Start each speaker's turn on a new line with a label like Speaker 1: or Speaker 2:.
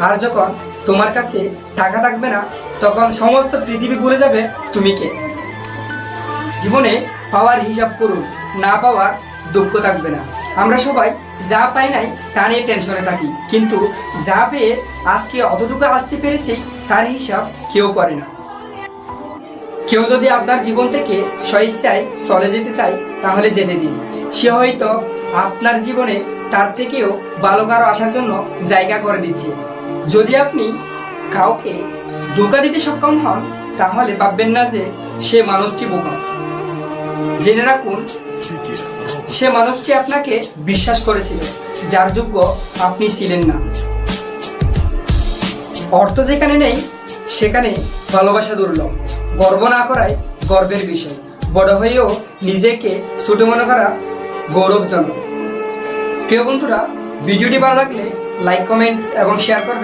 Speaker 1: আর যখন তোমার কাছে টাকা থাকবে না, তখন সমস্ত পৃথিবী ভুলে যাবে তুমি কে। জীবনে পাওয়ার হিসাব করুন, না পাওয়ার দুঃখ থাকবে না। আমরা সবাই যা পাই নাই তা নিয়ে টেনশনে থাকি, কিন্তু যা পেয়ে আজকে অতটুকু আসতে পেরেছি তার হিসাব কেউ করে না। কেউ যদি আপনার জীবন থেকে স্বেচ্ছায় চলে যেতে চায়, তাহলে যেতে দিন। সে হয়তো আপনার জীবনে তার থেকেও ভালো কারো আসার জন্য জায়গা করে দিচ্ছে। যদি আপনি কাউকে ধোঁকা দিতে সক্ষম হন, তাহলে ভাববেন না যে সে মানুষটি বোকা। জেনে রাখুন, সে মানুষটি আপনাকে বিশ্বাস করেছিল, যার যোগ্য আপনি ছিলেন না। অর্থ যেখানে নেই সেখানে ভালোবাসা দুর্লভ। গর্ব না করাই গর্বের বিষয়। বড় হয়েও নিজেকে ছোট মনে করা গৌরবজনক। প্রিয় বন্ধুরা, ভিডিওটি ভালো লাগলে লাইক, কমেন্টস এবং শেয়ার করবেন।